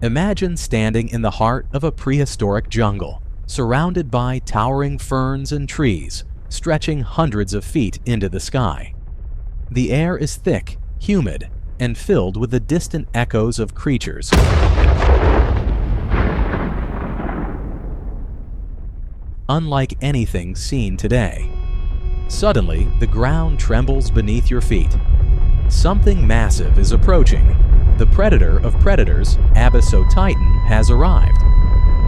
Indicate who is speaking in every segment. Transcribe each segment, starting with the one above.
Speaker 1: Imagine standing in the heart of a prehistoric jungle, surrounded by towering ferns and trees, stretching hundreds of feet into the sky. The air is thick, humid, and filled with the distant echoes of creatures unlike anything seen today. Suddenly, the ground trembles beneath your feet. Something massive is approaching. The predator of predators, Abyssal Titan, has arrived.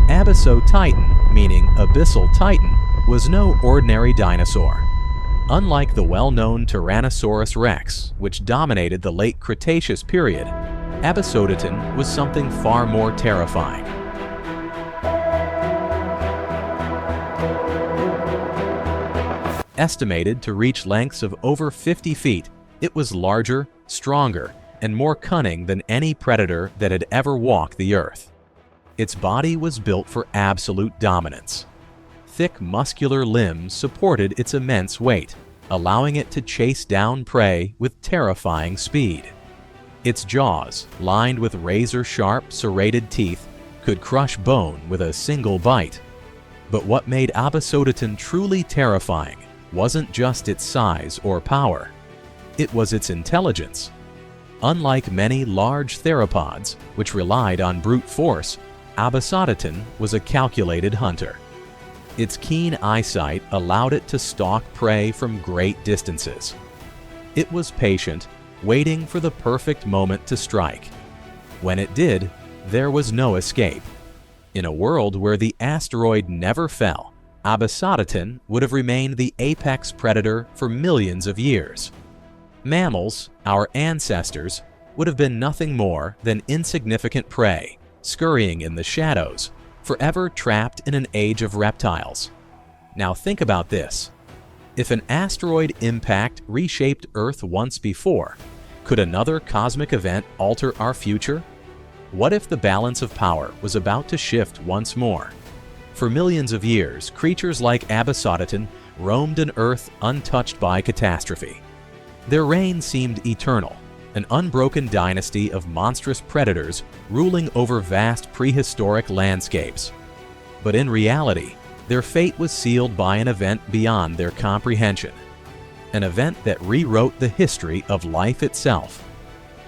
Speaker 1: Abyssal Titan, meaning Abyssal Titan, was no ordinary dinosaur. Unlike the well-known Tyrannosaurus Rex, which dominated the late Cretaceous period, Abdititan was something far more terrifying. Estimated to reach lengths of over 50 feet, it was larger, stronger, and more cunning than any predator that had ever walked the earth. Its body was built for absolute dominance. Thick, muscular limbs supported its immense weight, allowing it to chase down prey with terrifying speed. Its jaws, lined with razor-sharp, serrated teeth, could crush bone with a single bite. But what made Abdititan truly terrifying wasn't just its size or power. It was its intelligence. Unlike many large theropods, which relied on brute force, Abdititan was a calculated hunter. Its keen eyesight allowed it to stalk prey from great distances. It was patient, waiting for the perfect moment to strike. When it did, there was no escape. In a world where the asteroid never fell, Abdititan would have remained the apex predator for millions of years. Mammals, our ancestors, would have been nothing more than insignificant prey, scurrying in the shadows, forever trapped in an age of reptiles. Now think about this. If an asteroid impact reshaped Earth once before, could another cosmic event alter our future? What if the balance of power was about to shift once more? For millions of years, creatures like Abdititan roamed an Earth untouched by catastrophe. Their reign seemed eternal, an unbroken dynasty of monstrous predators ruling over vast prehistoric landscapes. But in reality, their fate was sealed by an event beyond their comprehension. An event that rewrote the history of life itself.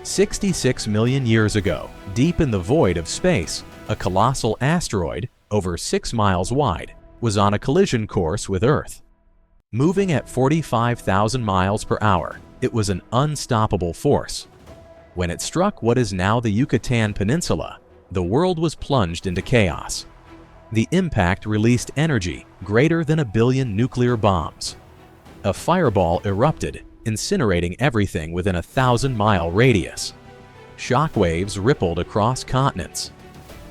Speaker 1: 66 million years ago, deep in the void of space, a colossal asteroid, over 6 miles wide, was on a collision course with Earth. Moving at 45,000 miles per hour, it was an unstoppable force. When it struck what is now the Yucatan Peninsula, the world was plunged into chaos. The impact released energy greater than 1 billion nuclear bombs. A fireball erupted, incinerating everything within a 1,000-mile radius. Shockwaves rippled across continents.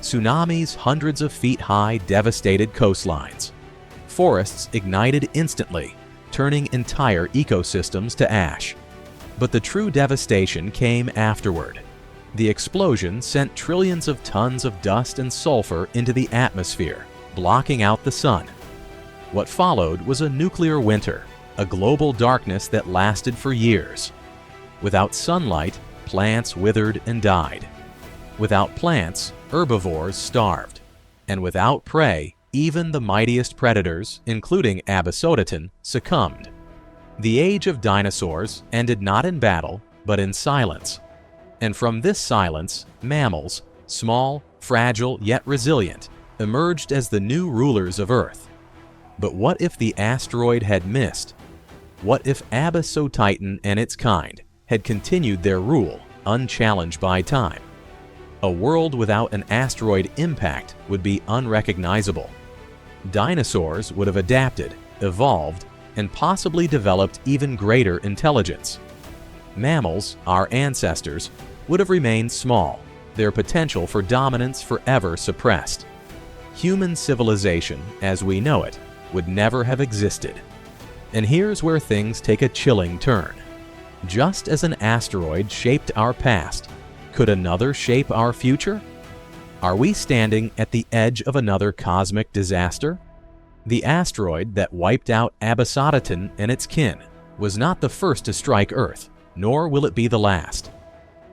Speaker 1: Tsunamis hundreds of feet high devastated coastlines. Forests ignited instantly, turning entire ecosystems to ash. But the true devastation came afterward. The explosion sent trillions of tons of dust and sulfur into the atmosphere, blocking out the sun. What followed was a nuclear winter, a global darkness that lasted for years. Without sunlight, plants withered and died. Without plants, herbivores starved. And without prey, even the mightiest predators, including Abdititan, succumbed. The age of dinosaurs ended not in battle, but in silence. And from this silence, mammals, small, fragile, yet resilient, emerged as the new rulers of Earth. But what if the asteroid had missed? What if Abyssal Titan and its kind had continued their rule, unchallenged by time? A world without an asteroid impact would be unrecognizable. Dinosaurs would have adapted, evolved, and possibly developed even greater intelligence. Mammals, our ancestors, would have remained small, their potential for dominance forever suppressed. Human civilization, as we know it, would never have existed. And here's where things take a chilling turn. Just as an asteroid shaped our past, could another shape our future? Are we standing at the edge of another cosmic disaster? The asteroid that wiped out Abdititan and its kin was not the first to strike Earth, nor will it be the last.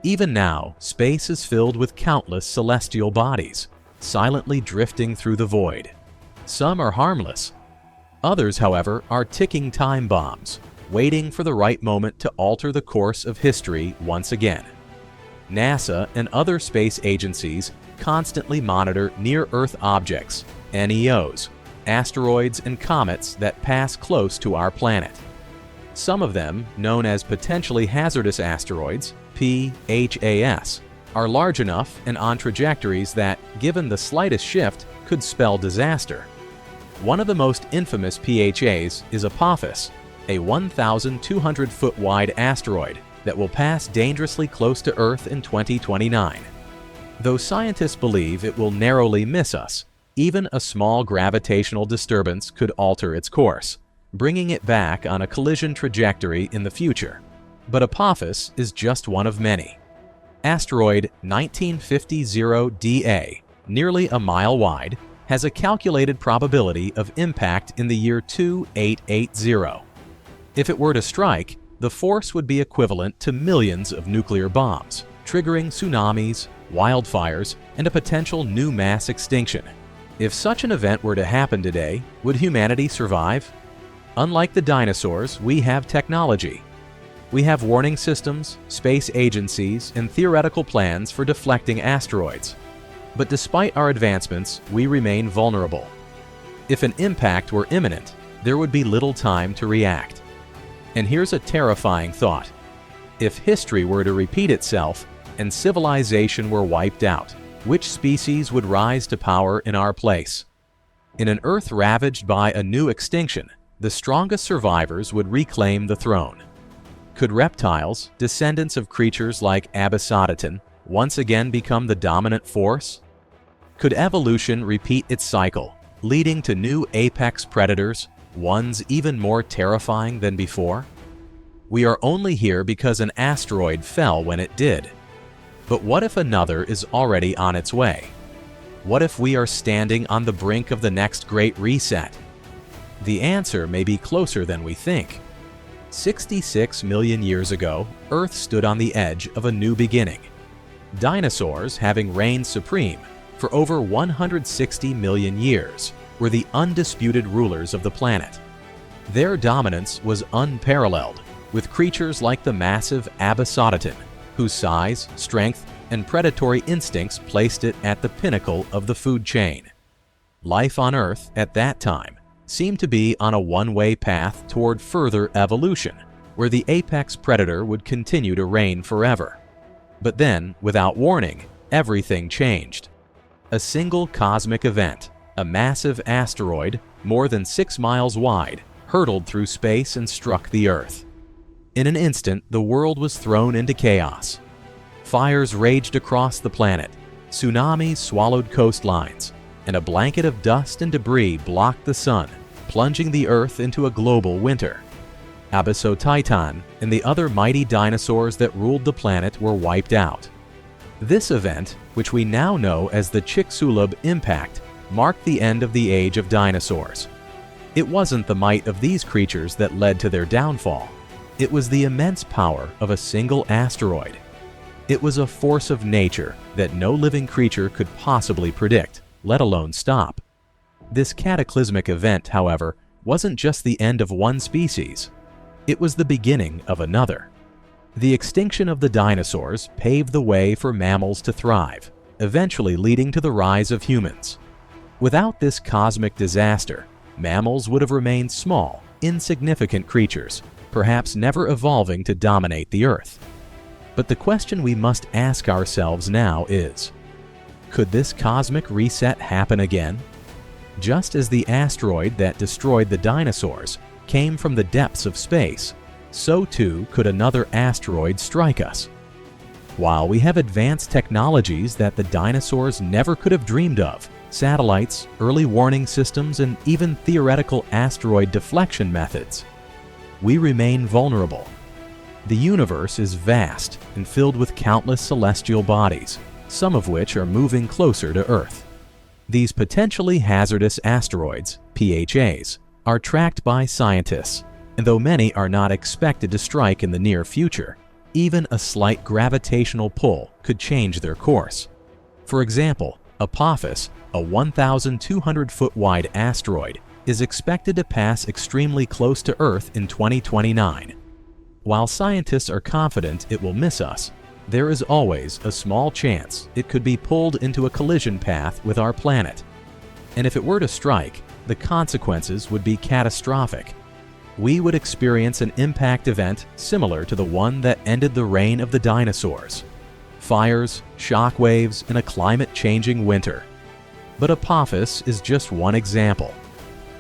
Speaker 1: Even now, space is filled with countless celestial bodies, silently drifting through the void. Some are harmless. Others, however, are ticking time bombs, waiting for the right moment to alter the course of history once again. NASA and other space agencies constantly monitor near-Earth objects, NEOs, asteroids and comets that pass close to our planet. Some of them, known as potentially hazardous asteroids, PHAS, are large enough and on trajectories that, given the slightest shift, could spell disaster. One of the most infamous PHAs is Apophis, a 1,200-foot wide asteroid that will pass dangerously close to Earth in 2029. Though scientists believe it will narrowly miss us, even a small gravitational disturbance could alter its course, bringing it back on a collision trajectory in the future. But Apophis is just one of many. Asteroid 1950-DA, nearly a mile wide, has a calculated probability of impact in the year 2880. If it were to strike, the force would be equivalent to millions of nuclear bombs, triggering tsunamis, wildfires, and a potential new mass extinction. If such an event were to happen today, would humanity survive? Unlike the dinosaurs, we have technology. We have warning systems, space agencies, and theoretical plans for deflecting asteroids. But despite our advancements, we remain vulnerable. If an impact were imminent, there would be little time to react. And here's a terrifying thought. If history were to repeat itself and civilization were wiped out, which species would rise to power in our place? In an Earth ravaged by a new extinction, the strongest survivors would reclaim the throne. Could reptiles, descendants of creatures like Abdititan, once again become the dominant force? Could evolution repeat its cycle, leading to new apex predators, ones even more terrifying than before? We are only here because an asteroid fell when it did. But what if another is already on its way? What if we are standing on the brink of the next great reset? The answer may be closer than we think. 66 million years ago, Earth stood on the edge of a new beginning. Dinosaurs, having reigned supreme for over 160 million years, were the undisputed rulers of the planet. Their dominance was unparalleled, with creatures like the massive Abyssal Titan, whose size, strength, and predatory instincts placed it at the pinnacle of the food chain. Life on Earth at that time seemed to be on a one-way path toward further evolution, where the apex predator would continue to reign forever. But then, without warning, everything changed. A single cosmic event, a massive asteroid, more than 6 miles wide, hurtled through space and struck the Earth. In an instant, the world was thrown into chaos. Fires raged across the planet, tsunamis swallowed coastlines, and a blanket of dust and debris blocked the sun, plunging the Earth into a global winter. Abyssal Titan and the other mighty dinosaurs that ruled the planet were wiped out. This event, which we now know as the Chicxulub impact, marked the end of the age of dinosaurs. It wasn't the might of these creatures that led to their downfall. It was the immense power of a single asteroid. It was a force of nature that no living creature could possibly predict, let alone stop. This cataclysmic event, however, wasn't just the end of one species. It was the beginning of another. The extinction of the dinosaurs paved the way for mammals to thrive, eventually leading to the rise of humans. Without this cosmic disaster, mammals would have remained small, insignificant creatures, perhaps never evolving to dominate the Earth. But the question we must ask ourselves now is, could this cosmic reset happen again? Just as the asteroid that destroyed the dinosaurs came from the depths of space, so too could another asteroid strike us. While we have advanced technologies that the dinosaurs never could have dreamed of, satellites, early warning systems, and even theoretical asteroid deflection methods, we remain vulnerable. The universe is vast and filled with countless celestial bodies, some of which are moving closer to Earth. These potentially hazardous asteroids, PHAs, are tracked by scientists, and though many are not expected to strike in the near future, even a slight gravitational pull could change their course. For example, Apophis, a 1,200-foot wide asteroid, is expected to pass extremely close to Earth in 2029. While scientists are confident it will miss us, there is always a small chance it could be pulled into a collision path with our planet. And if it were to strike, the consequences would be catastrophic. We would experience an impact event similar to the one that ended the reign of the dinosaurs. Fires, shock waves, and a climate-changing winter. But Apophis is just one example.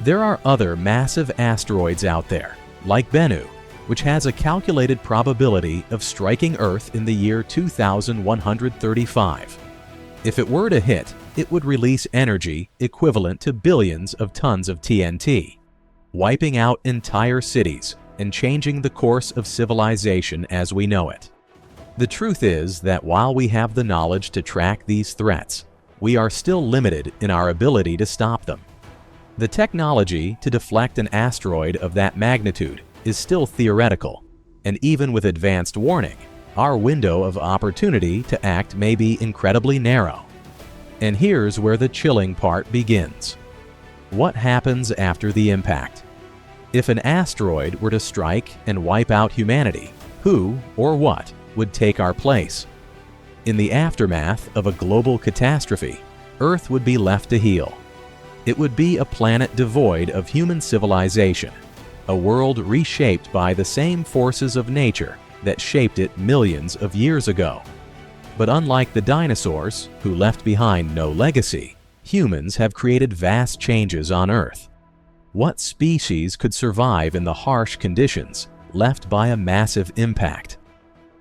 Speaker 1: There are other massive asteroids out there, like Bennu, which has a calculated probability of striking Earth in the year 2135. If it were to hit, it would release energy equivalent to billions of tons of TNT, wiping out entire cities and changing the course of civilization as we know it. The truth is that while we have the knowledge to track these threats, we are still limited in our ability to stop them. The technology to deflect an asteroid of that magnitude is still theoretical, and even with advanced warning, our window of opportunity to act may be incredibly narrow. And here's where the chilling part begins. What happens after the impact? If an asteroid were to strike and wipe out humanity, who or what would take our place? In the aftermath of a global catastrophe, Earth would be left to heal. It would be a planet devoid of human civilization, a world reshaped by the same forces of nature that shaped it millions of years ago. But unlike the dinosaurs, who left behind no legacy, humans have created vast changes on Earth. What species could survive in the harsh conditions left by a massive impact?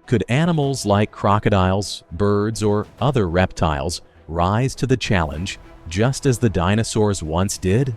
Speaker 1: Could animals like crocodiles, birds, or other reptiles rise to the challenge just as the dinosaurs once did?